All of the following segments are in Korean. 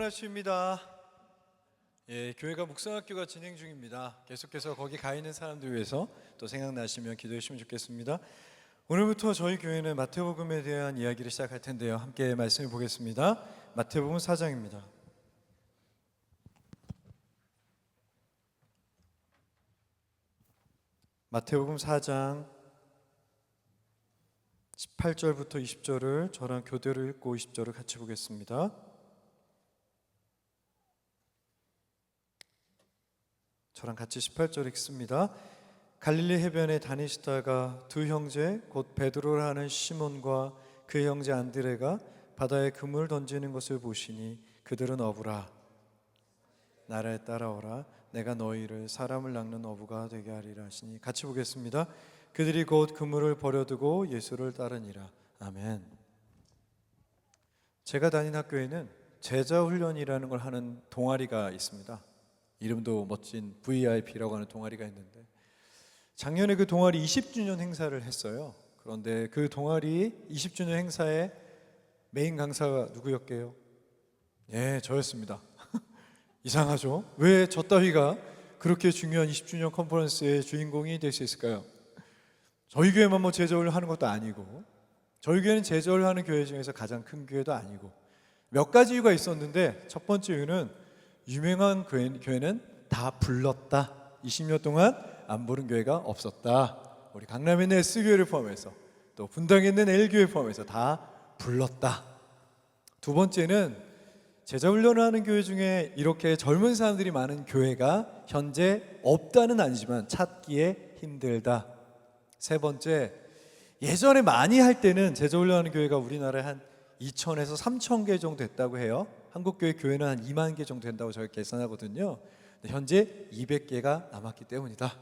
주안의 주입니다. 교회가 묵상학교가 진행 중입니다. 계속해서 거기 가 있는 사람들 위해서 또 생각나시면 기도해 주시면 좋겠습니다. 오늘부터 저희 교회는 마태복음에 대한 이야기를 시작할 텐데요. 함께 말씀을 보겠습니다. 마태복음 4장입니다. 마태복음 4장 18절부터 20절을 저랑 교대로 읽고 20절을 같이 보겠습니다. 저랑 같이 18절 읽습니다. 갈릴리 해변에 다니시다가 두 형제 곧 베드로라 하는 시몬과 그 형제 안드레가 바다에 그물을 던지는 것을 보시니 그들은 어부라. 나를 따라오라. 내가 너희를 사람을 낚는 어부가 되게 하리라 하시니. 같이 보겠습니다. 그들이 곧 그물을 버려두고 예수를 따르니라. 아멘. 제가 다닌 학교에는 제자훈련이라는 걸 하는 동아리가 있습니다. 이름도 멋진 VIP라고 하는 동아리가 있는데 작년에 그 동아리 20주년 행사를 했어요. 그런데 그 동아리 20주년 행사의 메인 강사가 누구였게요? 저였습니다. 이상하죠? 왜 저 따위가 그렇게 중요한 20주년 컨퍼런스의 주인공이 될 수 있을까요? 저희 교회만 뭐 제자훈련 하는 것도 아니고 저희 교회는 제자훈련 하는 교회 중에서 가장 큰 교회도 아니고 몇 가지 이유가 있었는데 첫 번째 이유는 유명한 교회는 다 불렀다. 20년 동안 안 부른 교회가 없었다. 우리 강남에 있는 S교회를 포함해서 또 분당에 있는 L교회 포함해서 다 불렀다. 두 번째는 제자훈련을 하는 교회 중에 이렇게 젊은 사람들이 많은 교회가 현재 없다는 아니지만 찾기에 힘들다. 세 번째, 예전에 많이 할 때는 제자훈련하는 교회가 우리나라에 한 2,000에서 3,000개 정도 됐다고 해요. 한국교회 교회는 한 2만 개 정도 된다고 저희가 계산하거든요. 현재 200개가 남았기 때문이다.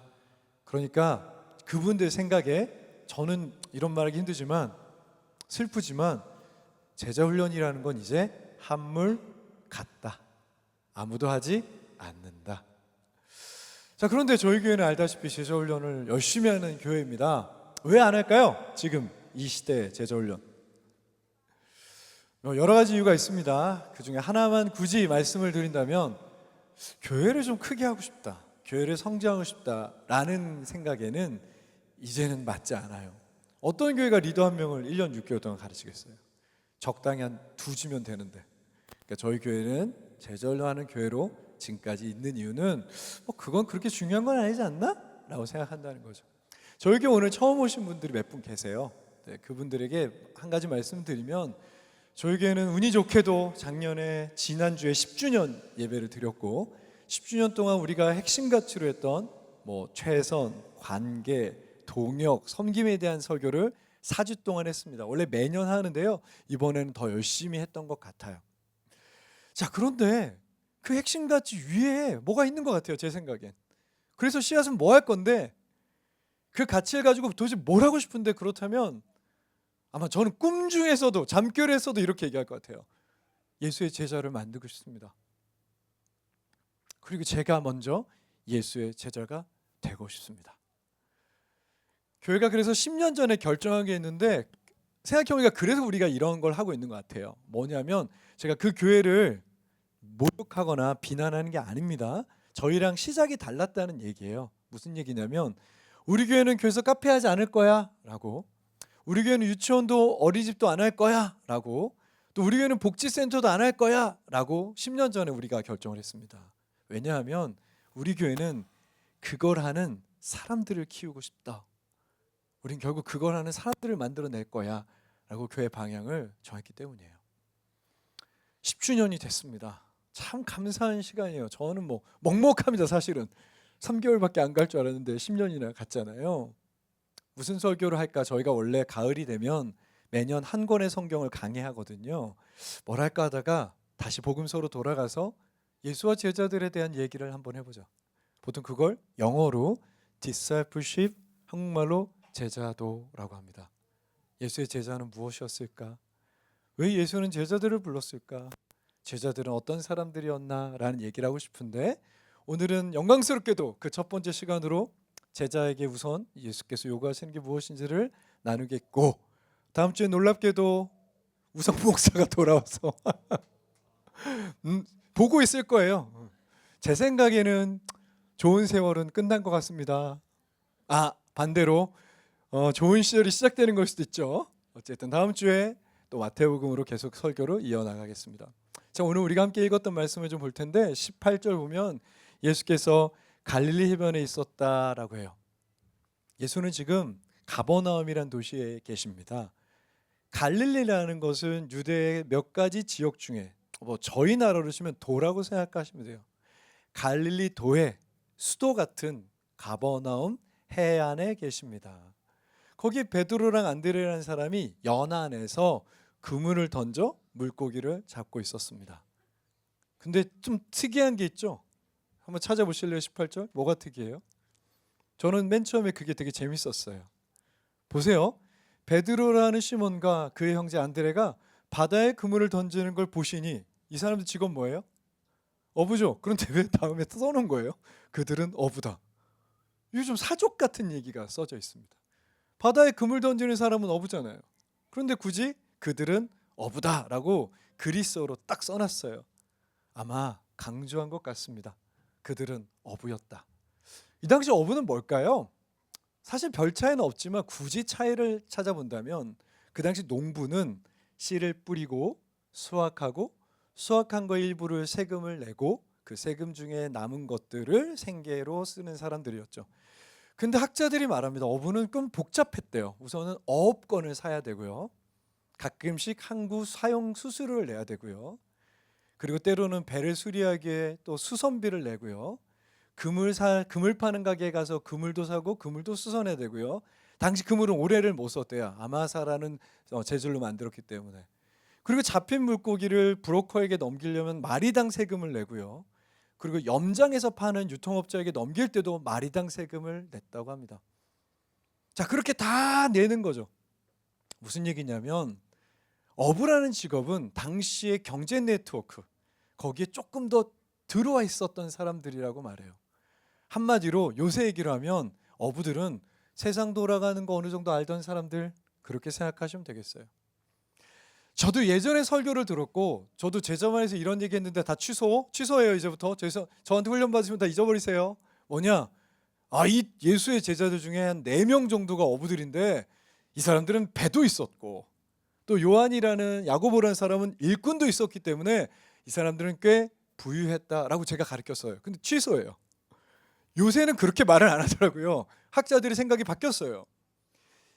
그러니까 그분들 생각에 저는 이런 말하기 힘들지만 슬프지만 제자훈련이라는 건 이제 한물 같다. 아무도 하지 않는다. 자, 그런데 저희 교회는 알다시피 제자훈련을 열심히 하는 교회입니다. 왜 안 할까요? 지금 이 시대에 제자훈련 여러 가지 이유가 있습니다. 그 중에 하나만 굳이 말씀을 드린다면 교회를 좀 크게 하고 싶다, 교회를 성장하고 싶다라는 생각에는 이제는 맞지 않아요. 어떤 교회가 리더 한 명을 1년 6개월 동안 가르치겠어요? 적당히 한 2주면 되는데. 그러니까 저희 교회는 제자훈련하는 교회로 지금까지 있는 이유는 그건 그렇게 중요한 건 아니지 않나? 라고 생각한다는 거죠. 저희 교회 오늘 처음 오신 분들이 몇 분 계세요. 그분들에게 한 가지 말씀드리면 저희 교회는 운이 좋게도 작년에 지난주에 10주년 예배를 드렸고 10주년 동안 우리가 핵심 가치로 했던 최선, 관계, 동역, 섬김에 대한 설교를 4주 동안 했습니다. 원래 매년 하는데요, 이번에는 더 열심히 했던 것 같아요. 자, 그런데 그 핵심 가치 위에 뭐가 있는 것 같아요, 제 생각엔. 그래서 씨앗은 뭐 할 건데 그 가치를 가지고 도대체 뭘 하고 싶은데, 그렇다면 아마 저는 꿈 중에서도 잠결에서도 이렇게 얘기할 것 같아요. 예수의 제자를 만들고 싶습니다. 그리고 제가 먼저 예수의 제자가 되고 싶습니다. 교회가 그래서 10년 전에 결정한 게 있는데 생각해보니까 그래서 우리가 이런 걸 하고 있는 것 같아요. 뭐냐면 제가 그 교회를 모욕하거나 비난하는 게 아닙니다. 저희랑 시작이 달랐다는 얘기예요. 무슨 얘기냐면 우리 교회는 교회에서 카페 하지 않을 거야 라고, 우리 교회는 유치원도 어린이집도 안 할 거야 라고, 또 우리 교회는 복지센터도 안 할 거야 라고 10년 전에 우리가 결정을 했습니다. 왜냐하면 우리 교회는 그걸 하는 사람들을 키우고 싶다. 우린 결국 그걸 하는 사람들을 만들어낼 거야 라고 교회 방향을 정했기 때문이에요. 10주년이 됐습니다. 참 감사한 시간이에요. 저는 먹먹합니다. 사실은 3개월밖에 안 갈 줄 알았는데 10년이나 갔잖아요. 무슨 설교를 할까? 저희가 원래 가을이 되면 매년 한 권의 성경을 강해하거든요. 뭘 할까 하다가 다시 복음서로 돌아가서 예수와 제자들에 대한 얘기를 한번 해보자. 보통 그걸 영어로 discipleship, 한국말로 제자도라고 합니다. 예수의 제자는 무엇이었을까? 왜 예수는 제자들을 불렀을까? 제자들은 어떤 사람들이었나? 라는 얘기를 하고 싶은데 오늘은 영광스럽게도 그 첫 번째 시간으로 제자에게 우선 예수께서 요구하시는 게 무엇인지를 나누겠고, 다음 주에 놀랍게도 우성 목사가 돌아와서 보고 있을 거예요. 제 생각에는 좋은 세월은 끝난 것 같습니다. 반대로 좋은 시절이 시작되는 걸 수도 있죠. 어쨌든 다음 주에 또 마태복음으로 계속 설교를 이어나가겠습니다. 자, 오늘 우리가 함께 읽었던 말씀을 좀 볼 텐데 18절 보면 예수께서 갈릴리 해변에 있었다라고 해요. 예수는 지금 가버나움이라는 도시에 계십니다. 갈릴리라는 것은 유대의 몇 가지 지역 중에 저희 나라로 치면 도라고 생각하시면 돼요. 갈릴리 도의 수도 같은 가버나움 해안에 계십니다. 거기 베드로랑 안드레라는 사람이 연안에서 그물을 던져 물고기를 잡고 있었습니다. 근데 좀 특이한 게 있죠. 한번 찾아보실래요? 18절 뭐가 특이해요? 저는 맨 처음에 그게 되게 재밌었어요. 보세요. 베드로라는 시몬과 그의 형제 안드레가 바다에 그물을 던지는 걸 보시니 이 사람들 직업 뭐예요? 어부죠. 그런데 왜 다음에 써놓은 거예요? 그들은 어부다. 이게 좀 사족 같은 얘기가 써져 있습니다. 바다에 그물 던지는 사람은 어부잖아요. 그런데 굳이 그들은 어부다라고 그리스어로 딱 써놨어요. 아마 강조한 것 같습니다. 그들은 어부였다. 이 당시 어부는 뭘까요? 사실 별 차이는 없지만 굳이 차이를 찾아본다면 그 당시 농부는 씨를 뿌리고 수확하고 수확한 거 일부를 세금을 내고 그 세금 중에 남은 것들을 생계로 쓰는 사람들이었죠. 근데 학자들이 말합니다. 어부는 좀 복잡했대요. 우선은 어업권을 사야 되고요. 가끔씩 항구 사용 수수료를 내야 되고요. 그리고 때로는 배를 수리하기에 또 수선비를 내고요. 그물 파는 가게에 가서 그물도 사고 그물도 수선해야 되고요. 당시 그물은 오래를 못 썼대요. 아마사라는 재질로 만들었기 때문에. 그리고 잡힌 물고기를 브로커에게 넘기려면 마리당 세금을 내고요. 그리고 염장해서 파는 유통업자에게 넘길 때도 마리당 세금을 냈다고 합니다. 자, 그렇게 다 내는 거죠. 무슨 얘기냐면 어부라는 직업은 당시의 경제 네트워크 거기에 조금 더 들어와 있었던 사람들이라고 말해요. 한마디로 요새 얘기로 하면 어부들은 세상 돌아가는 거 어느 정도 알던 사람들 그렇게 생각하시면 되겠어요. 저도 예전에 설교를 들었고 저도 제자만에서 이런 얘기 했는데 다 취소해요. 이제부터 저한테 훈련 받으시면 다 잊어버리세요. 뭐냐? 이 예수의 제자들 중에 한 4명 정도가 어부들인데 이 사람들은 배도 있었고 또 요한이라는 야고보라는 사람은 일꾼도 있었기 때문에 이 사람들은 꽤 부유했다라고 제가 가르쳤어요. 근데 취소해요. 요새는 그렇게 말을 안 하더라고요. 학자들의 생각이 바뀌었어요.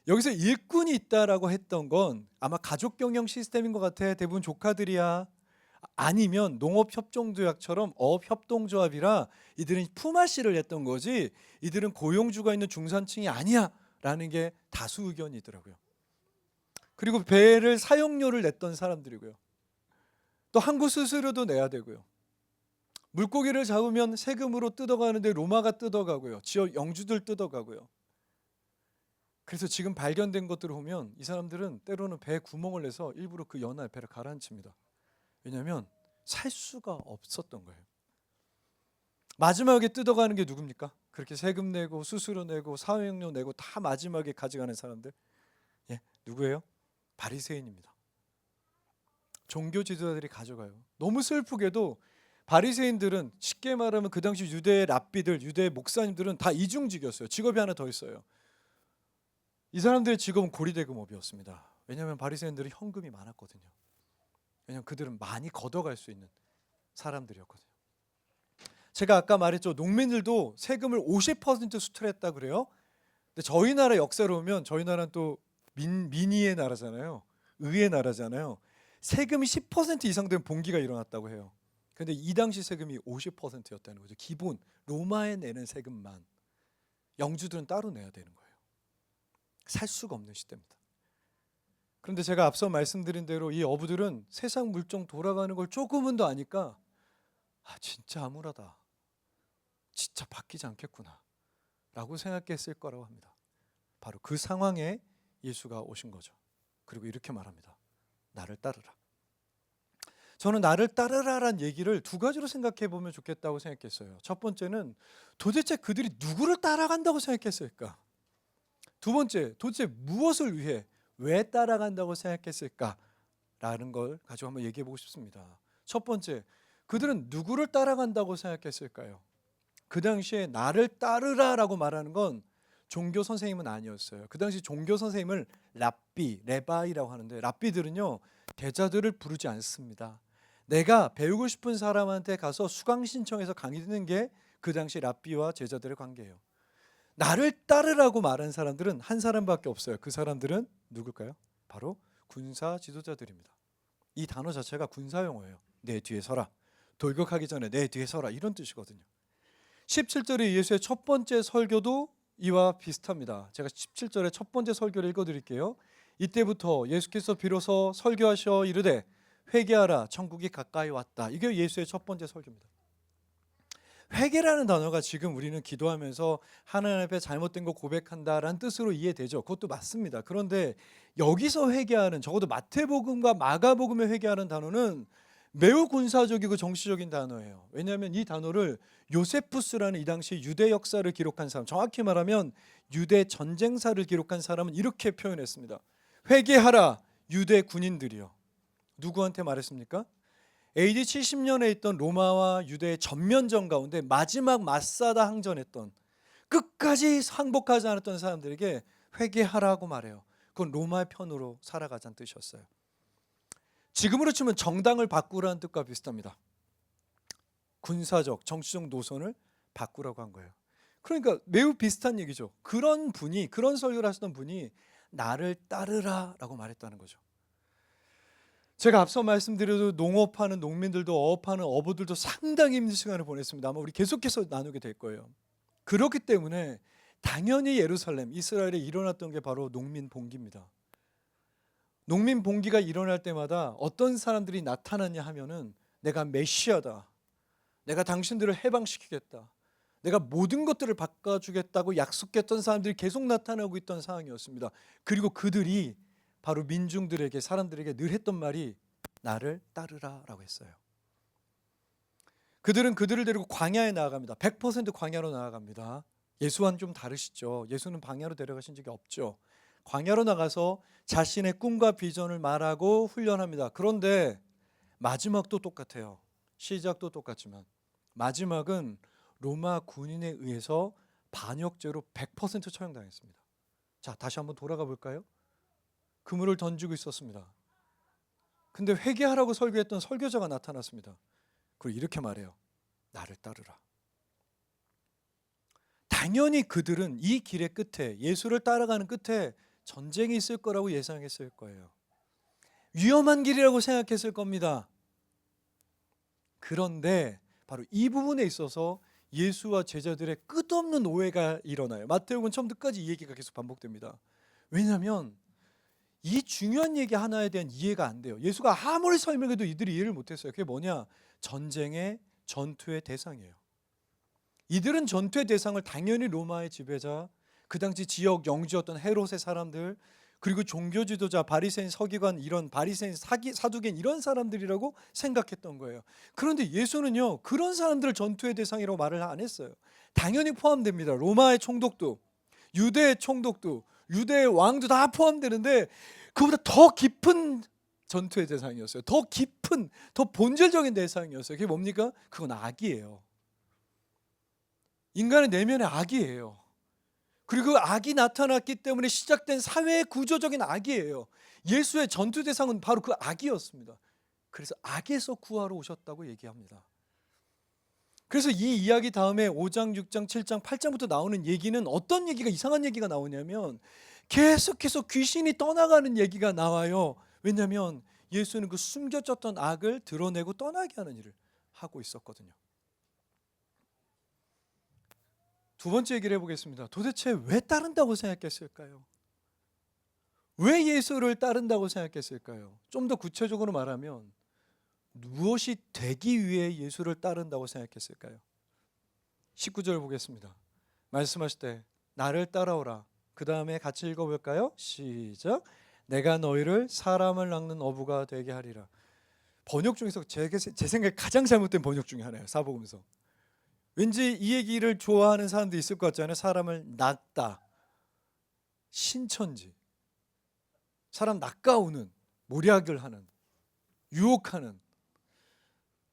여기서 일꾼이 있다라고 했던 건 아마 가족 경영 시스템인 것 같아. 대부분 조카들이야. 아니면 농업협동조약처럼 어업협동조합이라 이들은 품앗이를 했던 거지 이들은 고용주가 있는 중산층이 아니야 라는 게 다수 의견이더라고요. 그리고 배를 사용료를 냈던 사람들이고요. 또 항구 수수료도 내야 되고요. 물고기를 잡으면 세금으로 뜯어가는데 로마가 뜯어가고요. 지역 영주들 뜯어가고요. 그래서 지금 발견된 것들을 보면 이 사람들은 때로는 배에 구멍을 내서 일부러 그 연안에 배를 가라앉힙니다. 왜냐하면 살 수가 없었던 거예요. 마지막에 뜯어가는 게 누굽니까? 그렇게 세금 내고 수수료 내고 사용료 내고 다 마지막에 가져가는 사람들. 누구예요? 바리새인입니다. 종교 지도자들이 가져가요. 너무 슬프게도 바리새인들은 쉽게 말하면 그 당시 유대의 랍비들, 유대의 목사님들은 다 이중직이었어요. 직업이 하나 더 있어요. 이 사람들의 직업은 고리대금업이었습니다. 왜냐하면 바리새인들은 현금이 많았거든요. 왜냐하면 그들은 많이 걷어갈 수 있는 사람들이었거든요. 제가 아까 말했죠. 농민들도 세금을 50% 수출했다 그래요. 근데 저희 나라 역사로 보면 저희 나라는 또 민의의 나라잖아요. 의의 나라잖아요. 세금이 10% 이상 되면 봉기가 일어났다고 해요. 근데 이 당시 세금이 50%였다는 거죠. 기본 로마에 내는 세금만. 영주들은 따로 내야 되는 거예요. 살 수가 없는 시대입니다. 그런데 제가 앞서 말씀드린 대로 이 어부들은 세상 물정 돌아가는 걸 조금은 더 아니까 진짜 암울하다. 진짜 바뀌지 않겠구나 라고 생각했을 거라고 합니다. 바로 그 상황에 예수가 오신 거죠. 그리고 이렇게 말합니다. 나를 따르라. 저는 나를 따르라란 얘기를 두 가지로 생각해 보면 좋겠다고 생각했어요. 첫 번째는 도대체 그들이 누구를 따라간다고 생각했을까? 두 번째, 도대체 무엇을 위해 왜 따라간다고 생각했을까라는 걸 가지고 한번 얘기해 보고 싶습니다. 첫 번째, 그들은 누구를 따라간다고 생각했을까요? 그 당시에 나를 따르라라고 말하는 건 종교 선생님은 아니었어요. 그 당시 종교 선생님을 랍비, 레바이라고 하는데, 랍비들은요 제자들을 부르지 않습니다. 내가 배우고 싶은 사람한테 가서 수강 신청해서 강의 듣는 게 그 당시 랍비와 제자들의 관계예요. 나를 따르라고 말한 사람들은 한 사람밖에 없어요. 그 사람들은 누굴까요? 바로 군사 지도자들입니다. 이 단어 자체가 군사 용어예요. 내 뒤에 서라. 돌격하기 전에 내 뒤에 서라, 이런 뜻이거든요. 17절의 예수의 첫 번째 설교도 이와 비슷합니다. 제가 17절의 첫 번째 설교를 읽어드릴게요. 이때부터 예수께서 비로소 설교하셔 이르되 회개하라 천국이 가까이 왔다. 이게 예수의 첫 번째 설교입니다. 회개라는 단어가 지금 우리는 기도하면서 하나님 앞에 잘못된 거 고백한다라는 뜻으로 이해되죠. 그것도 맞습니다. 그런데 여기서 회개하는, 적어도 마태복음과 마가복음에 회개하는 단어는 매우 군사적이고 정치적인 단어예요. 왜냐하면 이 단어를 요세푸스라는 이 당시 유대 역사를 기록한 사람, 정확히 말하면 유대 전쟁사를 기록한 사람은 이렇게 표현했습니다. 회개하라 유대 군인들이요. 누구한테 말했습니까? AD 70년에 있던 로마와 유대의 전면전 가운데 마지막 마사다 항전했던, 끝까지 항복하지 않았던 사람들에게 회개하라고 말해요. 그건 로마의 편으로 살아가자는 뜻이었어요. 지금으로 치면 정당을 바꾸라는 뜻과 비슷합니다. 군사적, 정치적 노선을 바꾸라고 한 거예요. 그러니까 매우 비슷한 얘기죠. 그런 분이, 그런 설교를 하시던 분이 나를 따르라라고 말했다는 거죠. 제가 앞서 말씀드려도 농업하는 농민들도 어업하는 어부들도 상당히 힘든 시간을 보냈습니다. 아마 우리 계속해서 나누게 될 거예요. 그렇기 때문에 당연히 예루살렘, 이스라엘에 일어났던 게 바로 농민 봉기입니다. 농민 봉기가 일어날 때마다 어떤 사람들이 나타났냐 하면은 내가 메시아다, 내가 당신들을 해방시키겠다, 내가 모든 것들을 바꿔주겠다고 약속했던 사람들이 계속 나타나고 있던 상황이었습니다. 그리고 그들이 바로 민중들에게, 사람들에게 늘 했던 말이 나를 따르라라고 했어요. 그들은 그들을 데리고 광야에 나아갑니다. 100% 광야로 나아갑니다. 예수와는 좀 다르시죠. 예수는 광야로 데려가신 적이 없죠. 광야로 나가서 자신의 꿈과 비전을 말하고 훈련합니다. 그런데 마지막도 똑같아요. 시작도 똑같지만 마지막은 로마 군인에 의해서 반역죄로 100% 처형당했습니다. 자, 다시 한번 돌아가 볼까요? 그물을 던지고 있었습니다. 근데 회개하라고 설교했던 설교자가 나타났습니다. 그리고 이렇게 말해요. 나를 따르라. 당연히 그들은 이 길의 끝에, 예수를 따라가는 끝에 전쟁이 있을 거라고 예상했을 거예요. 위험한 길이라고 생각했을 겁니다. 그런데 바로 이 부분에 있어서 예수와 제자들의 끝없는 오해가 일어나요. 마태복음 처음부터 끝까지 이 얘기가 계속 반복됩니다. 왜냐하면 이 중요한 얘기 하나에 대한 이해가 안 돼요. 예수가 아무리 설명해도 이들이 이해를 못했어요. 그게 뭐냐? 전쟁의, 전투의 대상이에요. 이들은 전투의 대상을 당연히 로마의 지배자, 그 당시 지역 영주였던 헤롯의 사람들, 그리고 종교 지도자, 바리새인, 서기관, 이런 바리새인, 사두개인, 이런 사람들이라고 생각했던 거예요. 그런데 예수는요, 그런 사람들을 전투의 대상이라고 말을 안 했어요. 당연히 포함됩니다. 로마의 총독도, 유대의 총독도, 유대의 왕도 다 포함되는데 그보다 더 깊은 전투의 대상이었어요. 더 깊은, 더 본질적인 대상이었어요. 그게 뭡니까? 그건 악이에요. 인간의 내면의 악이에요. 그리고 악이 나타났기 때문에 시작된 사회의 구조적인 악이에요. 예수의 전투 대상은 바로 그 악이었습니다. 그래서 악에서 구하러 오셨다고 얘기합니다. 그래서 이 이야기 다음에 5장, 6장, 7장, 8장부터 나오는 얘기는 어떤 얘기가, 이상한 얘기가 나오냐면 계속해서 귀신이 떠나가는 얘기가 나와요. 왜냐하면 예수는 그 숨겨졌던 악을 드러내고 떠나게 하는 일을 하고 있었거든요. 두 번째 얘기를 해보겠습니다. 도대체 왜 따른다고 생각했을까요? 왜 예수를 따른다고 생각했을까요? 좀 더 구체적으로 말하면 무엇이 되기 위해 예수를 따른다고 생각했을까요? 19절 보겠습니다. 말씀하실 때 나를 따라오라. 그 다음에 같이 읽어볼까요? 시작. 내가 너희를 사람을 낚는 어부가 되게 하리라. 번역 중에서 제 생각에 가장 잘못된 번역 중에 하나예요. 사복음서. 왠지 이 얘기를 좋아하는 사람도 있을 것 같잖아요. 사람을 낚다, 신천지, 사람 낚아오는, 모략을 하는, 유혹하는.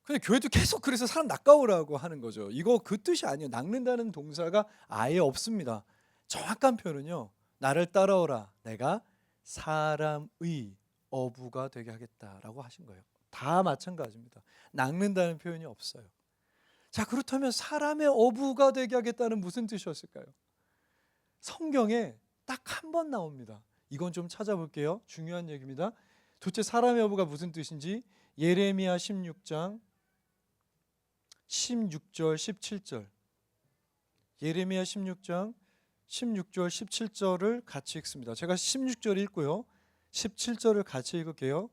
근데 교회도 계속 그래서 사람 낚아오라고 하는 거죠. 이거 그 뜻이 아니에요. 낚는다는 동사가 아예 없습니다. 정확한 표현은요, 나를 따라오라, 내가 사람의 어부가 되게 하겠다라고 하신 거예요. 다 마찬가지입니다. 낚는다는 표현이 없어요. 자, 그렇다면 사람의 어부가 되게 하겠다는 무슨 뜻이었을까요? 성경에 딱 한 번 나옵니다. 이건 좀 찾아볼게요. 중요한 얘기입니다. 도대체 사람의 어부가 무슨 뜻인지 예레미야 16장 16절 17절, 예레미야 16장 16절 17절을 같이 읽습니다. 제가 16절 읽고요, 17절을 같이 읽을게요.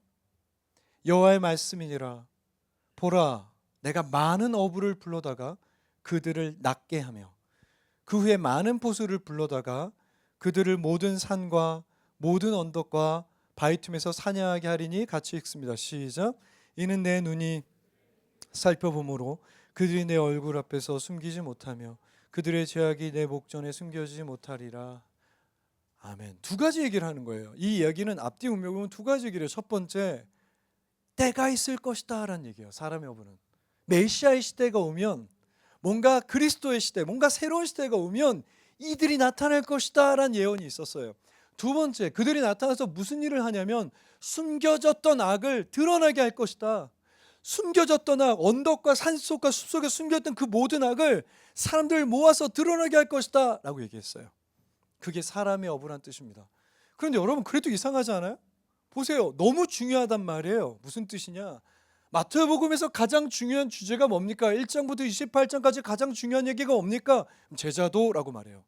여호와의 말씀이니라. 보라, 내가 많은 어부를 불러다가 그들을 낫게 하며 그 후에 많은 포수를 불러다가 그들을 모든 산과 모든 언덕과 바위 틈에서 사냥하게 하리니. 같이 읽습니다. 시작. 이는 내 눈이 살펴보므로 그들이 내 얼굴 앞에서 숨기지 못하며 그들의 죄악이 내 목전에 숨겨지지 못하리라. 아멘. 두 가지 얘기를 하는 거예요. 이 이야기는 앞뒤 문맥을 보면 두 가지 얘기를 해요. 첫 번째, 때가 있을 것이다 라는 얘기예요. 사람의 어부는 메시아의 시대가 오면, 뭔가 그리스도의 시대, 뭔가 새로운 시대가 오면 이들이 나타날 것이다 라는 예언이 있었어요. 두 번째, 그들이 나타나서 무슨 일을 하냐면 숨겨졌던 악을 드러나게 할 것이다. 숨겨졌던 악, 언덕과 산속과 숲속에 숨겼던 그 모든 악을 사람들 모아서 드러나게 할 것이다 라고 얘기했어요. 그게 사람의 어부란 뜻입니다. 그런데 여러분, 그래도 이상하지 않아요? 보세요, 너무 중요하단 말이에요. 무슨 뜻이냐? 마태복음에서 가장 중요한 주제가 뭡니까? 1장부터 28장까지 가장 중요한 얘기가 뭡니까? 제자도라고 말해요.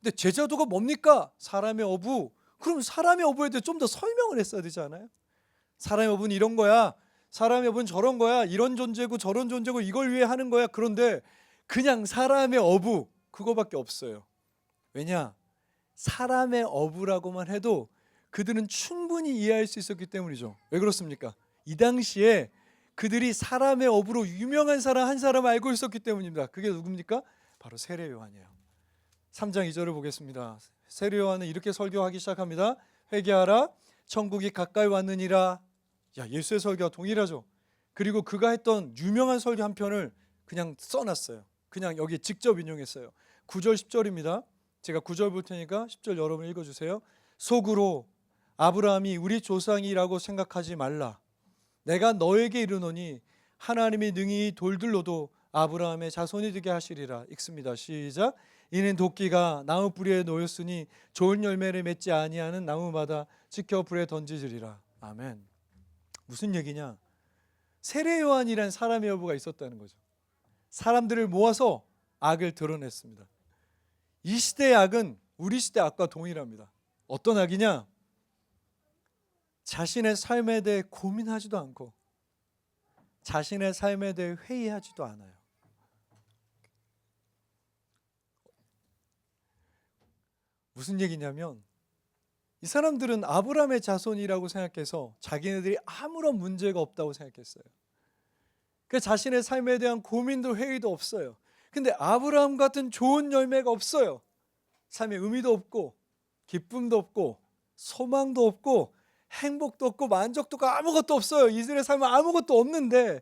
근데 제자도가 뭡니까? 사람의 어부. 그럼 사람의 어부에 대해 좀 더 설명을 했어야 되지 않아요? 사람의 어부는 이런 거야, 사람의 어부는 저런 거야, 이런 존재고 저런 존재고 이걸 위해 하는 거야. 그런데 그냥 사람의 어부, 그거밖에 없어요. 왜냐? 사람의 어부라고만 해도 그들은 충분히 이해할 수 있었기 때문이죠. 왜 그렇습니까? 이 당시에 그들이 사람의 어부로 유명한 사람 한 사람 알고 있었기 때문입니다. 그게 누굽니까? 바로 세례 요한이에요. 3장 2절을 보겠습니다. 세례 요한은 이렇게 설교하기 시작합니다. 회개하라, 천국이 가까이 왔느니라. 야, 예수의 설교와 동일하죠. 그리고 그가 했던 유명한 설교 한 편을 그냥 써놨어요. 그냥 여기 직접 인용했어요. 9절 10절입니다. 제가 9절 볼 테니까 10절 여러분 읽어주세요. 속으로 아브라함이 우리 조상이라고 생각하지 말라. 내가 너에게 이르노니 하나님이 능히 돌들로도 아브라함의 자손이 되게 하시리라. 읽습니다. 시작. 이는 도끼가 나무 뿌리에 놓였으니 좋은 열매를 맺지 아니하는 나무마다 지켜 불에 던지리라. 아멘. 무슨 얘기냐? 세례 요한이란 사람의 어부가 있었다는 거죠. 사람들을 모아서 악을 드러냈습니다. 이 시대의 악은 우리 시대 악과 동일합니다. 어떤 악이냐? 자신의 삶에 대해 고민하지도 않고 자신의 삶에 대해 회의하지도 않아요. 무슨 얘기냐면, 이 사람들은 아브라함의 자손이라고 생각해서 자기네들이 아무런 문제가 없다고 생각했어요. 그 자신의 삶에 대한 고민도 회의도 없어요. 근데 아브라함 같은 좋은 열매가 없어요. 삶에 의미도 없고 기쁨도 없고 소망도 없고 행복도 없고 만족도 없고 아무것도 없어요. 이들의 삶은 아무것도 없는데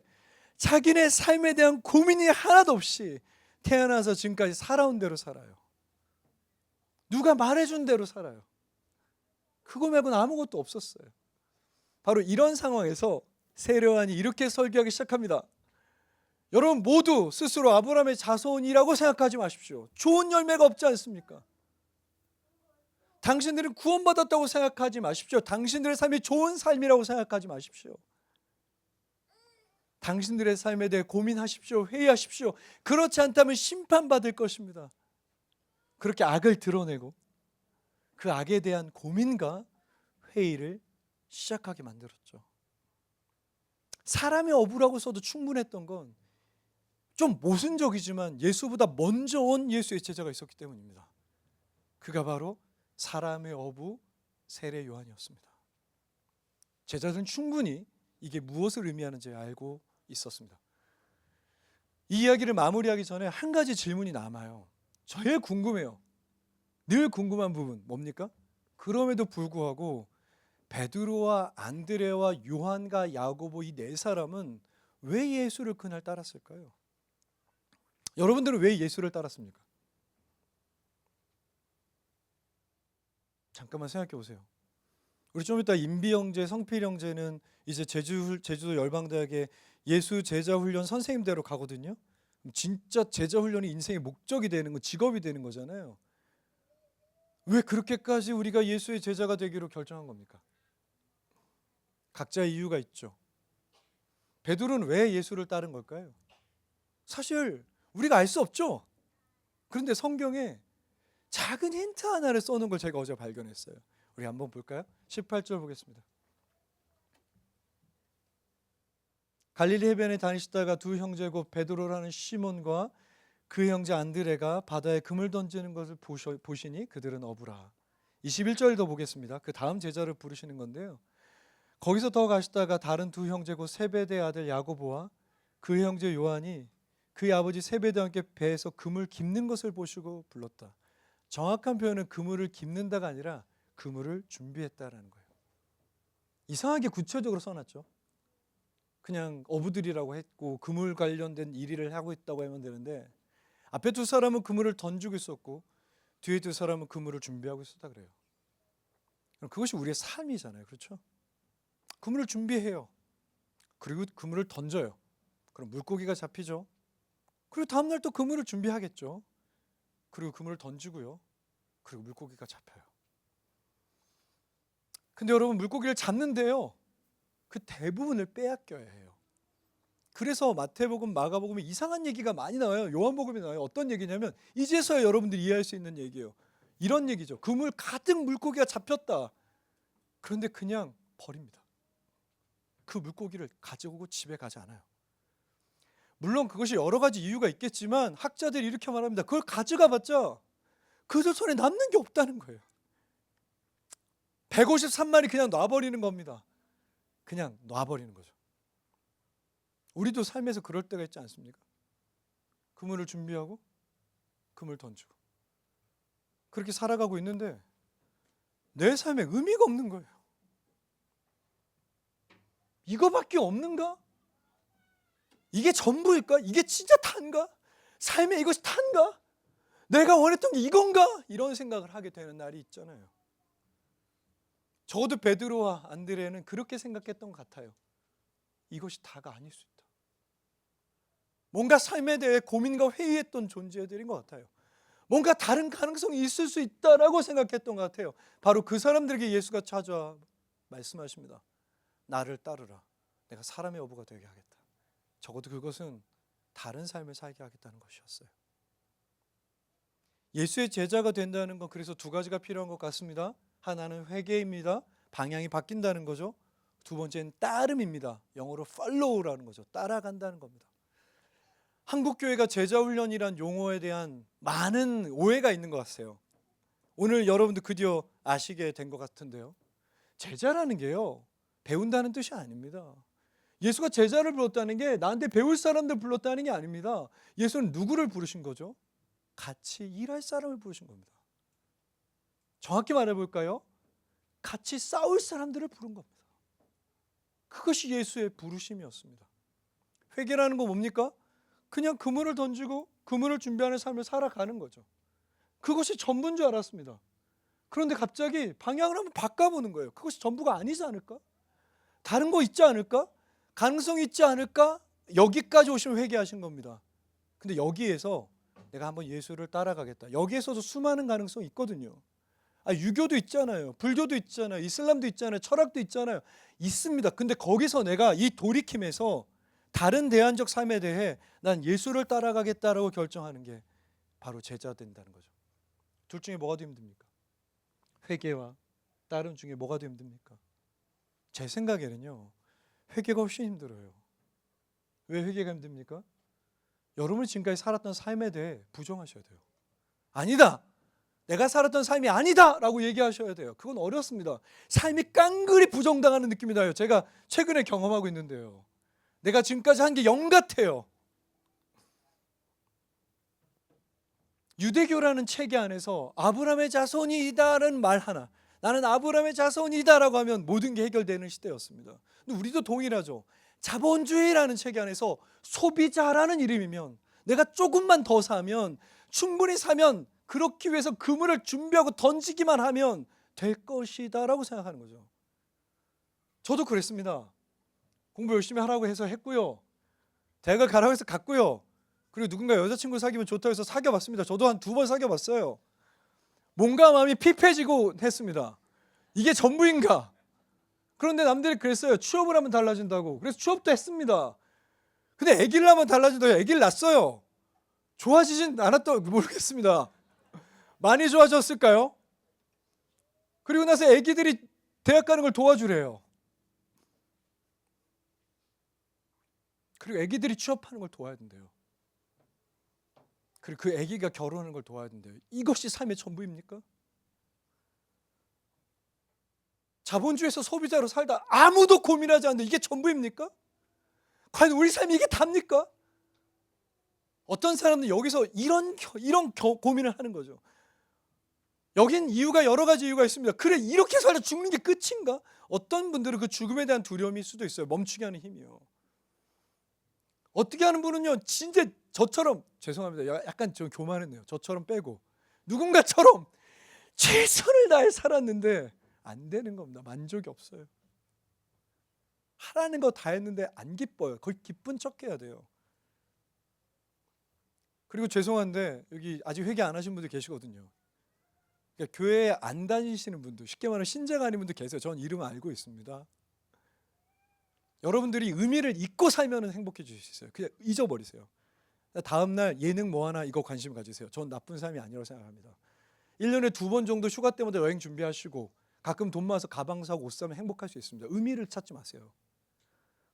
자기네 삶에 대한 고민이 하나도 없이 태어나서 지금까지 살아온 대로 살아요. 누가 말해준 대로 살아요. 그거 말고는 아무것도 없었어요. 바로 이런 상황에서 세례 요한이 이렇게 설교하기 시작합니다. 여러분 모두 스스로 아브라함의 자손이라고 생각하지 마십시오. 좋은 열매가 없지 않습니까? 당신들은 구원받았다고 생각하지 마십시오. 당신들의 삶이 좋은 삶이라고 생각하지 마십시오. 당신들의 삶에 대해 고민하십시오. 회의하십시오. 그렇지 않다면 심판받을 것입니다. 그렇게 악을 드러내고 그 악에 대한 고민과 회의를 시작하게 만들었죠. 사람의 어부라고 써도 충분했던 건 좀 모순적이지만 예수보다 먼저 온 예수의 제자가 있었기 때문입니다. 그가 바로 사람의 어부 세례 요한이었습니다. 제자들은 충분히 이게 무엇을 의미하는지 알고 있었습니다. 이 이야기를 마무리하기 전에 한 가지 질문이 남아요. 제일 궁금해요. 늘 궁금한 부분 뭡니까? 그럼에도 불구하고 베드로와 안드레와 요한과 야고보 이 네 사람은 왜 예수를 그날 따랐을까요? 여러분들은 왜 예수를 따랐습니까? 잠깐만 생각해 보세요. 우리 좀 이따 임비 형제, 성필 형제는 이제 제주도 열방대학에 예수 제자 훈련 선생님대로 가거든요. 진짜 제자 훈련이 인생의 목적이 되는 거, 직업이 되는 거잖아요. 왜 그렇게까지 우리가 예수의 제자가 되기로 결정한 겁니까? 각자의 이유가 있죠. 베드로는 왜 예수를 따른 걸까요? 사실 우리가 알 수 없죠. 그런데 성경에 작은 힌트 하나를 써놓은 걸 제가 어제 발견했어요. 우리 한번 볼까요? 18절 보겠습니다. 갈릴리 해변에 다니시다가 두 형제 곧 베드로라는 시몬과 그 형제 안드레가 바다에 금을 던지는 것을 보시니 그들은 어부라. 21절도 보겠습니다. 그 다음 제자를 부르시는 건데요. 거기서 더 가시다가 다른 두 형제 곧 세베대 아들 야고보와 그 형제 요한이 그의 아버지 세베대와 함께 배에서 그물 깁는 것을 보시고 불렀다. 정확한 표현은 그물을 깁는다가 아니라 그물을 준비했다라는 거예요. 이상하게 구체적으로 써놨죠. 그냥 어부들이라고 했고 그물 관련된 일을 하고 있다고 하면 되는데 앞에 두 사람은 그물을 던지고 있었고 뒤에 두 사람은 그물을 준비하고 있었다 그래요. 그럼 그것이 우리의 삶이잖아요. 그렇죠? 그물을 준비해요. 그리고 그물을 던져요. 그럼 물고기가 잡히죠. 그리고 다음날 또 그물을 준비하겠죠. 그리고 그물을 던지고요. 그리고 물고기가 잡혀요. 근데 여러분 물고기를 잡는데요. 그 대부분을 빼앗겨야 해요. 그래서 마태복음, 마가복음에 이상한 얘기가 많이 나와요. 요한복음에 나와요. 어떤 얘기냐면 이제서야 여러분들이 이해할 수 있는 얘기예요. 이런 얘기죠. 그물 가득 물고기가 잡혔다. 그런데 그냥 버립니다. 그 물고기를 가지고 집에 가지 않아요. 물론 그것이 여러 가지 이유가 있겠지만 학자들이 이렇게 말합니다. 그걸 가져가 봤자 그들 손에 남는 게 없다는 거예요. 153마리 그냥 놔버리는 겁니다. 그냥 놔버리는 거죠. 우리도 삶에서 그럴 때가 있지 않습니까? 그물을 준비하고 그물 던지고 그렇게 살아가고 있는데 내 삶에 의미가 없는 거예요. 이거밖에 없는가? 이게 전부일까? 이게 진짜 단가? 삶에 이것이 단가? 내가 원했던 게 이건가? 이런 생각을 하게 되는 날이 있잖아요. 적어도 베드로와 안드레는 그렇게 생각했던 것 같아요. 이것이 다가 아닐 수 있다. 뭔가 삶에 대해 고민과 회의했던 존재들인 것 같아요. 뭔가 다른 가능성이 있을 수 있다라고 생각했던 것 같아요. 바로 그 사람들에게 예수가 찾아와 말씀하십니다. 나를 따르라. 내가 사람의 어부가 되게 하겠다. 적어도 그것은 다른 삶을 살게 하겠다는 것이었어요. 예수의 제자가 된다는 건 그래서 두 가지가 필요한 것 같습니다. 하나는 회개입니다. 방향이 바뀐다는 거죠. 두 번째는 따름입니다. 영어로 follow라는 거죠. 따라간다는 겁니다. 한국교회가 제자훈련이란 용어에 대한 많은 오해가 있는 것 같아요. 오늘 여러분도 드디어 아시게 된 것 같은데요. 제자라는 게요, 배운다는 뜻이 아닙니다. 예수가 제자를 불렀다는 게 나한테 배울 사람들 불렀다는 게 아닙니다. 예수는 누구를 부르신 거죠? 같이 일할 사람을 부르신 겁니다. 정확히 말해볼까요? 같이 싸울 사람들을 부른 겁니다. 그것이 예수의 부르심이었습니다. 회개라는 건 뭡니까? 그냥 그물을 던지고 그물을 준비하는 삶을 살아가는 거죠. 그것이 전부인 줄 알았습니다. 그런데 갑자기 방향을 한번 바꿔보는 거예요. 그것이 전부가 아니지 않을까? 다른 거 있지 않을까? 가능성이 있지 않을까? 여기까지 오시면 회개하신 겁니다. 근데 여기에서 내가 한번 예수를 따라가겠다. 여기에서도 수많은 가능성이 있거든요. 유교도 있잖아요. 불교도 있잖아요. 이슬람도 있잖아요. 철학도 있잖아요. 있습니다. 근데 거기서 내가 이 돌이킴에서 다른 대안적 삶에 대해 난 예수를 따라가겠다라고 결정하는 게 바로 제자 된다는 거죠. 둘 중에 뭐가 더 힘듭니까? 회개와 따름 중에 뭐가 더 힘듭니까? 제 생각에는요, 회개가 훨씬 힘들어요. 왜 회개가 힘듭니까? 여러분이 지금까지 살았던 삶에 대해 부정하셔야 돼요. 아니다! 내가 살았던 삶이 아니다! 라고 얘기하셔야 돼요. 그건 어렵습니다. 삶이 깡그리 부정당하는 느낌이 나요. 제가 최근에 경험하고 있는데요. 내가 지금까지 한 게 영 같아요. 유대교라는 체계 안에서 아브라함의 자손이다라는 말 하나, 나는 아브라함의 자손이다라고 하면 모든 게 해결되는 시대였습니다. 근데 우리도 동일하죠. 자본주의라는 체계 안에서 소비자라는 이름이면 내가 조금만 더 사면, 충분히 사면, 그렇기 위해서 그물을 준비하고 던지기만 하면 될 것이다 라고 생각하는 거죠. 저도 그랬습니다. 공부 열심히 하라고 해서 했고요, 대학을 가라고 해서 갔고요, 그리고 누군가 여자친구 사귀면 좋다고 해서 사귀어봤습니다. 저도 한 2번 사귀어봤어요. 몸과 마음이 피폐해지고 했습니다. 이게 전부인가? 그런데 남들이 그랬어요. 취업을 하면 달라진다고. 그래서 취업도 했습니다. 근데 아기를 하면 달라진다고. 아기를 낳았어요. 좋아지진 않았던 모르겠습니다. 많이 좋아졌을까요? 그리고 나서 아기들이 대학 가는 걸 도와주래요. 그리고 아기들이 취업하는 걸 도와야 된대요. 그리고 그 아기가 결혼하는 걸 도와야 된대요. 이것이 삶의 전부입니까? 자본주의에서 소비자로 살다 아무도 고민하지 않는데 이게 전부입니까? 과연 우리 삶이 이게 답니까? 어떤 사람들은 여기서 이런 고민을 하는 거죠. 여긴 이유가 여러 가지 이유가 있습니다. 그래, 이렇게 살다 죽는 게 끝인가? 어떤 분들은 그 죽음에 대한 두려움일 수도 있어요. 멈추게 하는 힘이요. 어떻게 하는 분은요, 진짜 저처럼, 죄송합니다, 약간 좀 교만했네요. 저처럼 빼고 누군가처럼 최선을 다해 살았는데 안 되는 겁니다. 만족이 없어요. 하라는 거 다 했는데 안 기뻐요. 거의 기쁜 척 해야 돼요. 그리고 죄송한데 여기 아직 회개 안 하신 분들 계시거든요. 그러니까 교회에 안 다니시는 분들, 쉽게 말하면 신자가 아닌 분들 계세요. 전 이름 알고 있습니다. 여러분들이 의미를 잊고 살면 행복해질 수 있어요. 그냥 잊어버리세요. 다음날 예능 뭐 하나 이거 관심 가지세요. 전 나쁜 삶이 아니라고 생각합니다. 1년에 2번 정도 휴가 때마다 여행 준비하시고 가끔 돈 모아서 가방 사고 옷 사면 행복할 수 있습니다. 의미를 찾지 마세요.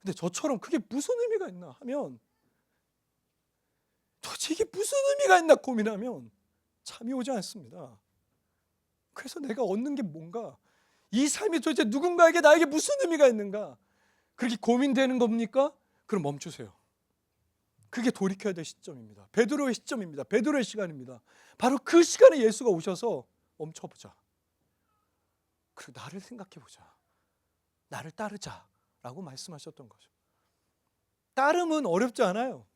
근데 저처럼 그게 무슨 의미가 있나 하면, 도대체 이게 무슨 의미가 있나 고민하면 잠이 오지 않습니다. 그래서 내가 얻는 게 뭔가, 이 삶이 도대체 누군가에게 나에게 무슨 의미가 있는가, 그렇게 고민되는 겁니까? 그럼 멈추세요. 그게 돌이켜야 될 시점입니다. 베드로의 시점입니다. 베드로의 시간입니다. 바로 그 시간에 예수가 오셔서 멈춰보자. 그리고 나를 생각해보자. 나를 따르자라고 말씀하셨던 거죠. 따름은 어렵지 않아요.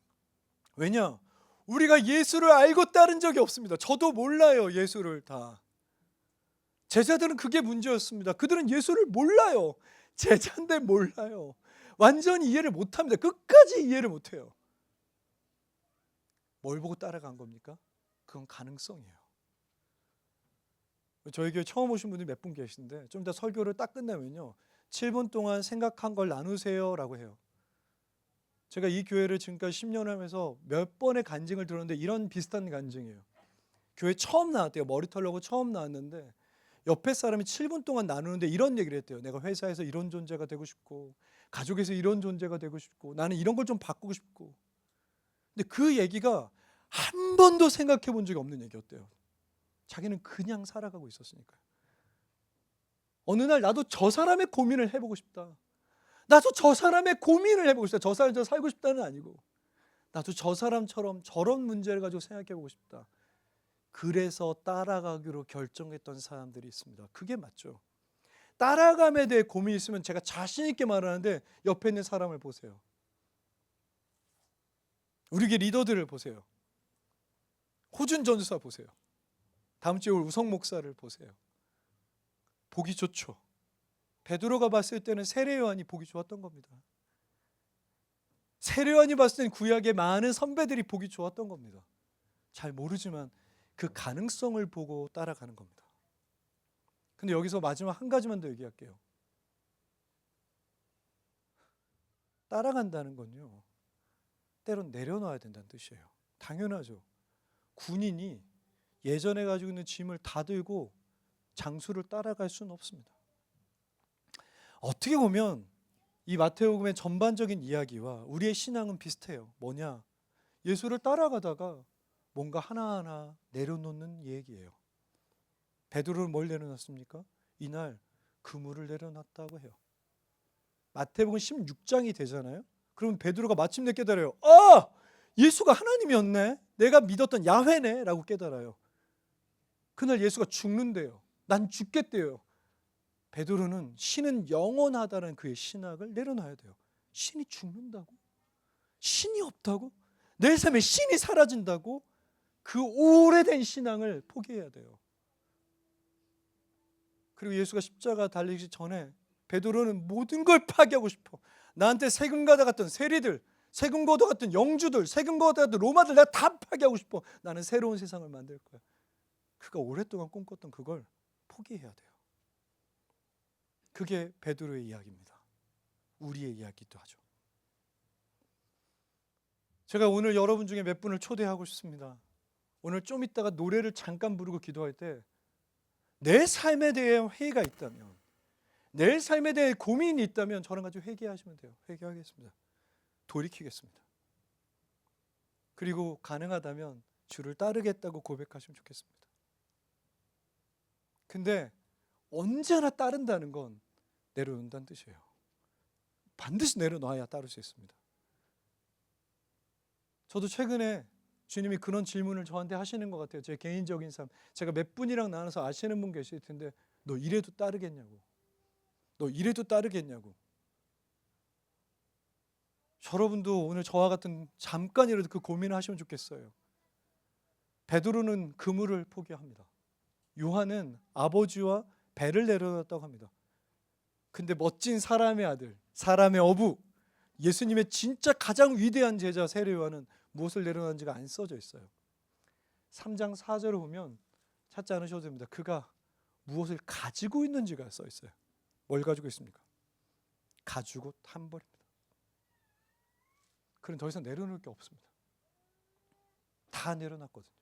왜냐? 우리가 예수를 알고 따른 적이 없습니다. 저도 몰라요, 예수를 다. 제자들은 그게 문제였습니다. 그들은 예수를 몰라요. 제자인데 몰라요. 완전히 이해를 못합니다. 끝까지 이해를 못해요. 뭘 보고 따라간 겁니까? 그건 가능성이에요. 저희 교회 처음 오신 분들이 몇 분 계신데 좀 이따 설교를 딱 끝나면요, 7분 동안 생각한 걸 나누세요 라고 해요. 제가 이 교회를 지금까지 10년 하면서 몇 번의 간증을 들었는데 이런 비슷한 간증이에요. 교회 처음 나왔대요. 머리 털려고 처음 나왔는데 옆에 사람이 7분 동안 나누는데 이런 얘기를 했대요. 내가 회사에서 이런 존재가 되고 싶고, 가족에서 이런 존재가 되고 싶고, 나는 이런 걸 좀 바꾸고 싶고. 근데 그 얘기가 한 번도 생각해 본 적이 없는 얘기였대요. 자기는 그냥 살아가고 있었으니까요. 어느 날 나도 저 사람의 고민을 해보고 싶다. 나도 저 사람의 고민을 해보고 싶다. 저 사람처럼 살고 싶다는 아니고, 나도 저 사람처럼 저런 문제를 가지고 생각해보고 싶다. 그래서 따라가기로 결정했던 사람들이 있습니다. 그게 맞죠. 따라감에 대해 고민이 있으면 제가 자신 있게 말하는데 옆에 있는 사람을 보세요. 우리 교회 리더들을 보세요. 호준 전도사 보세요. 다음 주에 올 우성 목사를 보세요. 보기 좋죠. 베드로가 봤을 때는 세례 요한이 보기 좋았던 겁니다. 세례 요한이 봤을 때는 구약의 많은 선배들이 보기 좋았던 겁니다. 잘 모르지만 그 가능성을 보고 따라가는 겁니다. 근데 여기서 마지막 한 가지만 더 얘기할게요. 따라간다는 건요, 때론 내려놔야 된다는 뜻이에요. 당연하죠. 군인이 예전에 가지고 있는 짐을 다 들고 장수를 따라갈 수는 없습니다. 어떻게 보면 이 마태복음의 전반적인 이야기와 우리의 신앙은 비슷해요. 뭐냐? 예수를 따라가다가 뭔가 하나하나 내려놓는 얘기예요. 베드로는 뭘 내려놨습니까? 이날 그물을 내려놨다고 해요. 마태복음 16장이 되잖아요. 그러면 베드로가 마침내 깨달아요. 아! 예수가 하나님이었네. 내가 믿었던 야훼네 라고 깨달아요. 그날 예수가 죽는데요. 난 죽겠대요. 베드로는 신은 영원하다는 그의 신학을 내려놔야 돼요. 신이 죽는다고? 신이 없다고? 내 삶에 신이 사라진다고? 그 오래된 신앙을 포기해야 돼요. 그리고 예수가 십자가 달리기 전에 베드로는 모든 걸 파괴하고 싶어. 나한테 세금과다 같은 세리들, 세금과다 같은 영주들, 세금과다 같은 로마들 내가 다 파괴하고 싶어. 나는 새로운 세상을 만들 거야. 그가 오랫동안 꿈꿨던 그걸 포기해야 돼요. 그게 베드로의 이야기입니다. 우리의 이야기도 하죠. 제가 오늘 여러분 중에 몇 분을 초대하고 싶습니다. 오늘 좀 이따가 노래를 잠깐 부르고 기도할 때 내 삶에 대해 회의가 있다면, 내 삶에 대해 고민이 있다면 저랑 같이 회개하시면 돼요. 회개하겠습니다. 돌이키겠습니다. 그리고 가능하다면 주를 따르겠다고 고백하시면 좋겠습니다. 근데 언제나 따른다는 건 내려놓는다는 뜻이에요. 반드시 내려놔야 따를 수 있습니다. 저도 최근에 주님이 그런 질문을 저한테 하시는 것 같아요. 제 개인적인 삶, 제가 몇 분이랑 나눠서 아시는 분 계실 텐데 너 이래도 따르겠냐고, 너 이래도 따르겠냐고. 여러분도 오늘 저와 같은 잠깐이라도 그 고민을 하시면 좋겠어요. 베드로는 그물을 포기합니다. 요한은 아버지와 배를 내려놨다고 합니다. 근데 멋진 사람의 아들, 사람의 어부, 예수님의 진짜 가장 위대한 제자 세례 요한은 무엇을 내려놨는지가 안 써져 있어요. 3장 4절을 보면 찾지 않으셔도 됩니다. 그가 무엇을 가지고 있는지가 써 있어요. 뭘 가지고 있습니까? 가죽옷 한 벌입니다. 그는 더 이상 내려놓을 게 없습니다. 다 내려놨거든요.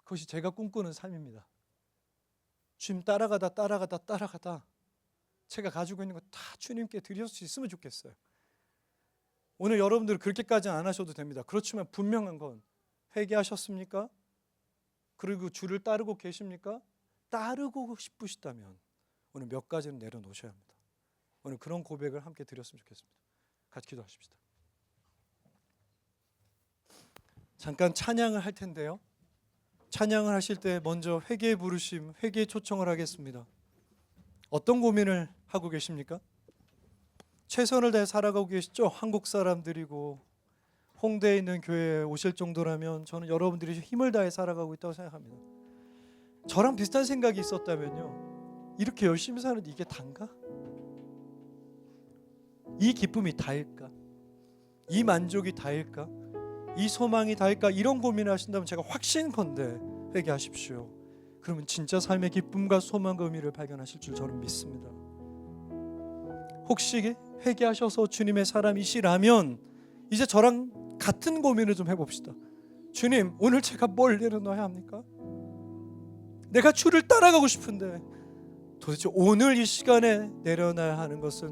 그것이 제가 꿈꾸는 삶입니다. 주님 따라가다 제가 가지고 있는 거 다 주님께 드릴 수 있으면 좋겠어요. 오늘 여러분들 그렇게까지는 안 하셔도 됩니다. 그렇지만 분명한 건 회개하셨습니까? 그리고 주를 따르고 계십니까? 따르고 싶으시다면 오늘 몇 가지는 내려놓으셔야 합니다. 오늘 그런 고백을 함께 드렸으면 좋겠습니다. 같이 기도하십시다. 잠깐 찬양을 할 텐데요. 찬양을 하실 때 먼저 회개의 부르심, 회개의 초청을 하겠습니다. 어떤 고민을 하고 계십니까? 최선을 다해 살아가고 계시죠? 한국 사람들이고 홍대에 있는 교회에 오실 정도라면 저는 여러분들이 힘을 다해 살아가고 있다고 생각합니다. 저랑 비슷한 생각이 있었다면요, 이렇게 열심히 사는데 이게 단가? 이 기쁨이 다일까? 이 만족이 다일까? 이 소망이 다일까? 이런 고민을 하신다면 제가 확신컨대 회개하십시오. 그러면 진짜 삶의 기쁨과 소망과 의미를 발견하실 줄 저는 믿습니다. 혹시 회개하셔서 주님의 사람이시라면 이제 저랑 같은 고민을 좀 해봅시다. 주님, 오늘 제가 뭘 내려놔야 합니까? 내가 주를 따라가고 싶은데 도대체 오늘 이 시간에 내려놔야 하는 것은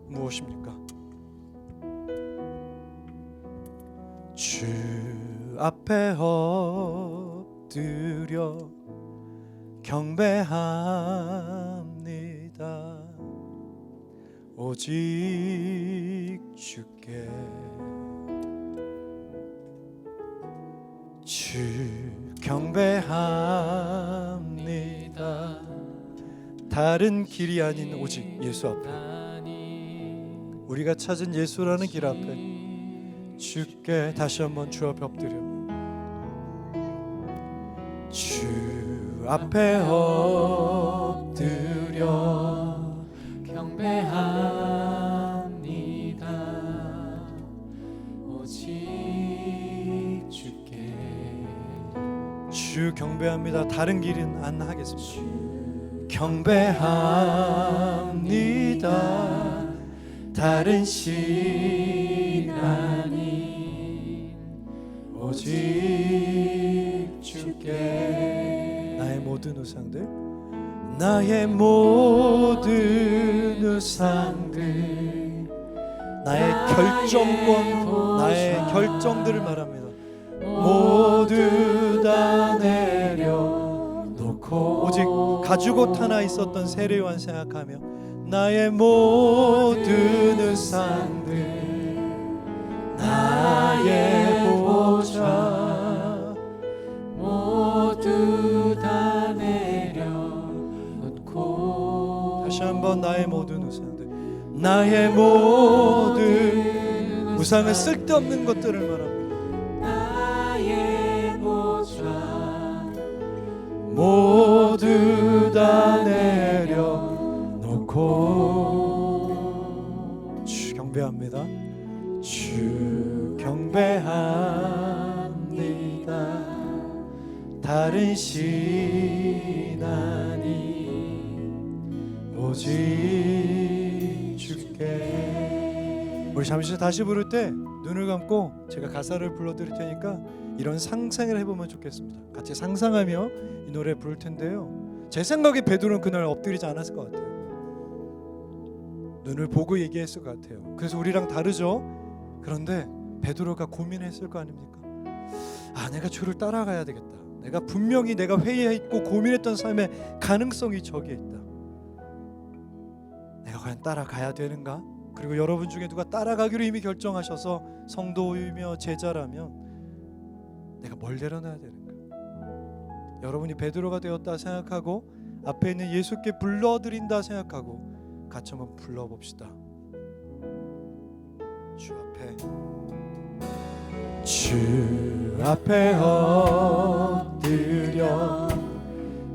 무엇입니까? 주 앞에 엎드려 경배합니다. 오직 주께 주 경배합니다. 다른 길이 아닌 오직 예수 앞에, 우리가 찾은 예수라는 길 앞에 주께 다시 한번 주 앞에 엎드려 주 앞에 엎드려 경배합니다. 오직 주께 주 경배합니다. 다른 길은 안 하겠습니다. 경배합니다. 다른 신 아닌 오직 주께 나의 모든 우상들, 나의 모든 우상들, 나의 결정권, 나의 결정들을 말합니다. 모두 다 내려놓고 오직 가죽옷 하나 있었던 세례 요한 생각하며 나의 모든 우상들, 나의 보좌 모두 다 내려놓고 다시 한번 나의 모든 우상들, 나의 모든 우상은 쓸데없는 것들을 말합니다. 나의 보좌 모두 다 내려놓고 주 경배합니다. 주 경배합니다. 다른 신 아닌 오직 주께. 우리 잠시 다시 부를 때 눈을 감고 제가 가사를 불러드릴 테니까 이런 상상을 해보면 좋겠습니다. 같이 상상하며 이 노래 부를 텐데요, 제 생각에 베드로는 그날 엎드리지 않았을 것 같아요. 눈을 보고 얘기했을 것 같아요. 그래서 우리랑 다르죠. 그런데 베드로가 고민했을 거 아닙니까? 아, 내가 주를 따라가야 되겠다. 내가 분명히 내가 회의했고 고민했던 삶의 가능성이 저기에 있다. 내가 과연 따라가야 되는가? 그리고 여러분 중에 누가 따라가기로 이미 결정하셔서 성도이며 제자라면 내가 뭘 내려놔야 되는가? 여러분이 베드로가 되었다 생각하고 앞에 있는 예수께 불러드린다 생각하고 같이 한번 불러봅시다. 주 앞에 엎드려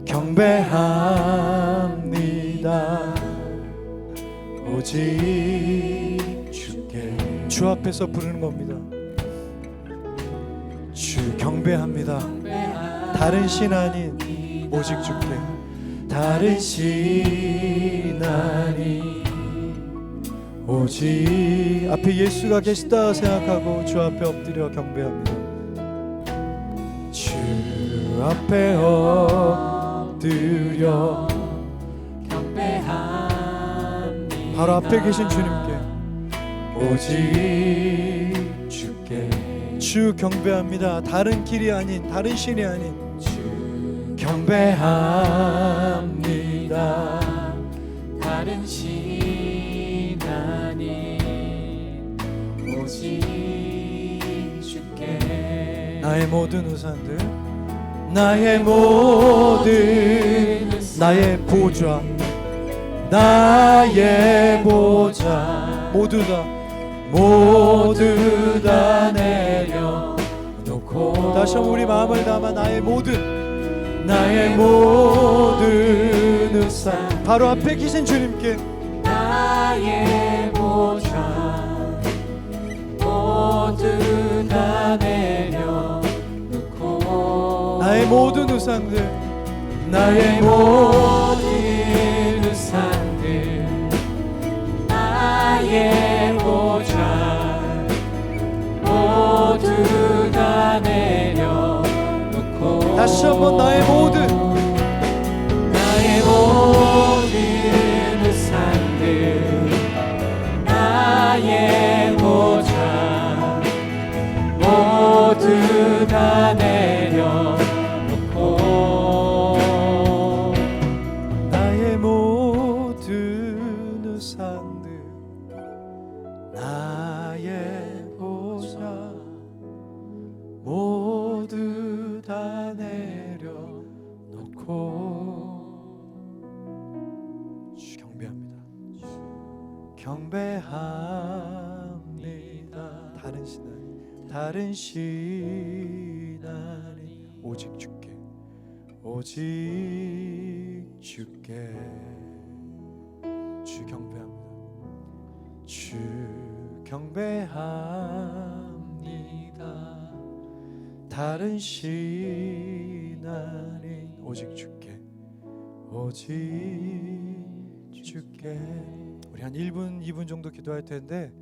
경배합니다. 오직 주께. 주 앞에서 부르는 겁니다. 주 경배합니다. 다른 신 아닌 오직 주께. 다른 신 아닌 오직 앞에 예수가 계시다 생각하고 주 앞에 엎드려 경배합니다. 주 앞에 엎드려 경배합니다. 바로 앞에 계신 주님께 오직 주께. 주 경배합니다. 다른 길이 아닌 다른 신이 아닌 주 경배합니다. 다른 신 아닌 오직 주께. 나의 모든 우상들, 나의 모든 나의 보좌, 나의 보좌 모두 다 내려놓고. 다시 한번 우리 마음을 담아 나의 모든 우상 바로 앞에 계신 주님께 나의 보좌 모두 다 내려놓고. 나의 모든 우상들, 나의 모든 우상들, 나의 보좌 모두 다 내려놓고. 다시 한번 나의 모든 우상들, 나의 보좌 모두 다 내려놓고. 나의 모든 우상들, 나의 보좌 모두 다 내려놓고. 주 경배합니다. 경배합니다. 다른 신 아닌 오직 주께. 오직 주께. 주 경배합니다. 주 경배합니다. 다른 신 아닌 오직 주께. 오직 주께. 우리 한 1분 2분 정도 기도할 텐데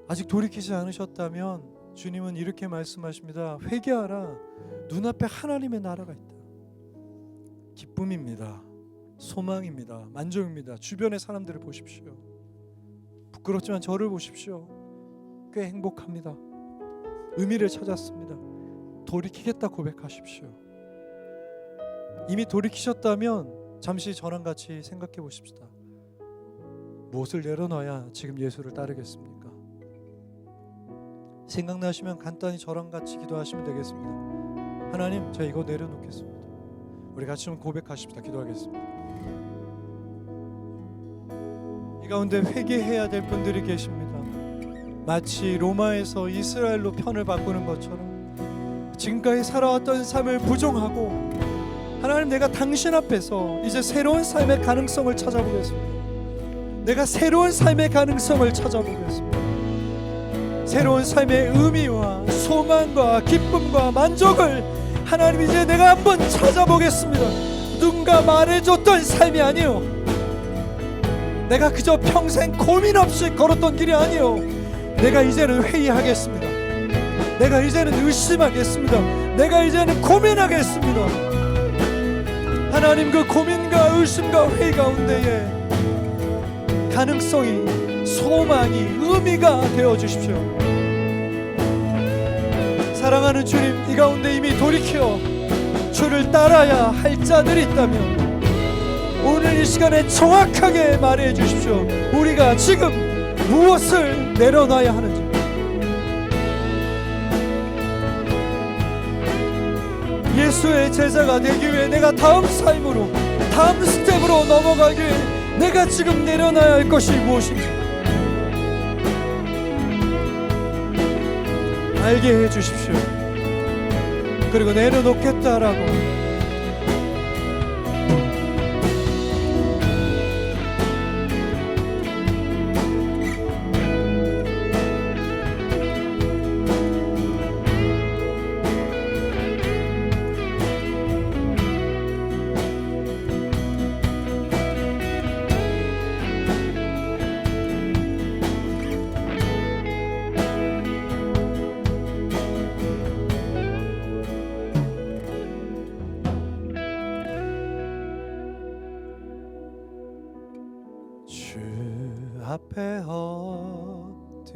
아직 돌이키지 않으셨다면 주님은 이렇게 말씀하십니다. 회개하라. 눈앞에 하나님의 나라가 있다. 기쁨입니다. 소망입니다. 만족입니다. 주변의 사람들을 보십시오. 부끄럽지만 저를 보십시오. 꽤 행복합니다. 의미를 찾았습니다. 돌이키겠다 고백하십시오. 이미 돌이키셨다면 잠시 저랑 같이 생각해 보십시다. 무엇을 내려놔야 지금 예수를 따르겠습니까? 생각나시면 간단히 저랑 같이 기도하시면 되겠습니다. 하나님, 제가 이거 내려놓겠습니다. 우리 같이 좀 고백하십시다. 기도하겠습니다. 이 가운데 회개해야 될 분들이 계십니다. 마치 로마에서 이스라엘로 편을 바꾸는 것처럼 지금까지 살아왔던 삶을 부정하고 하나님, 내가 당신 앞에서 이제 새로운 삶의 가능성을 찾아보겠습니다. 내가 새로운 삶의 가능성을 찾아보겠습니다. 새로운 삶의 의미와 소망과 기쁨과 만족을 하나님, 이제 내가 한번 찾아보겠습니다. 누군가 말해줬던 삶이 아니요, 내가 그저 평생 고민 없이 걸었던 길이 아니요, 내가 이제는 회의하겠습니다. 내가 이제는 의심하겠습니다. 내가 이제는 고민하겠습니다. 하나님, 그 고민과 의심과 회의 가운데에 가능성이, 소망이, 의미가 되어주십시오. 사랑하는 주님, 이 가운데 이미 돌이켜 주를 따라야 할 자들이 있다면 오늘 이 시간에 정확하게 말해 주십시오. 우리가 지금 무엇을 내려놔야 하는지. 예수의 제자가 되기 위해 내가 다음 삶으로, 다음 스텝으로 넘어가기 위해 내가 지금 내려놔야 할 것이 무엇인지 알게 해 주십시오. 그리고 내려놓겠다라고 주 앞에 엎드려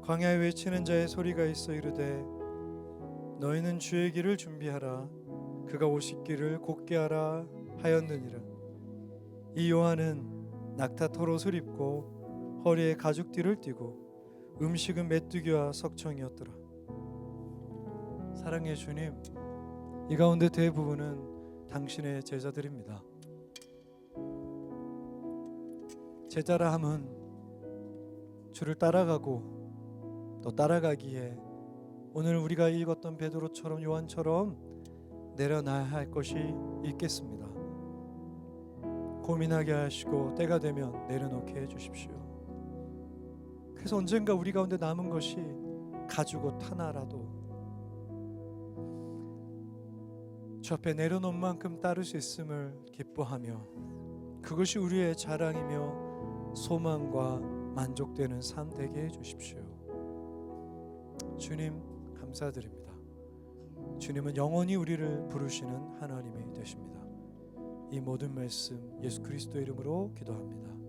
광야에 외치는 자의 소리가 있어 이르되 너희는 주의 길을 준비하라. 그가 오실 길을 곧게 하라 하였느니라. 이 요한은 낙타 털옷을 입고 허리에 가죽띠를 띠고 음식은 메뚜기와 석청이었더라. 사랑의 주님, 이 가운데 대부분은 당신의 제자들입니다. 제자라 함은 주를 따라가고 또 따라가기에 오늘 우리가 읽었던 베드로처럼 요한처럼 내려놔야 할 것이 있겠습니다. 고민하게 하시고 때가 되면 내려놓게 해주십시오. 그래서 언젠가 우리 가운데 남은 것이 가죽옷 하나라도 주 앞에 내려놓은 만큼 따를 수 있음을 기뻐하며 그것이 우리의 자랑이며 소망과 만족되는 삶 되게 해주십시오. 주님 감사드립니다. 주님은 영원히 우리를 부르시는 하나님이 되십니다. 이 모든 말씀 예수 그리스도 이름으로 기도합니다.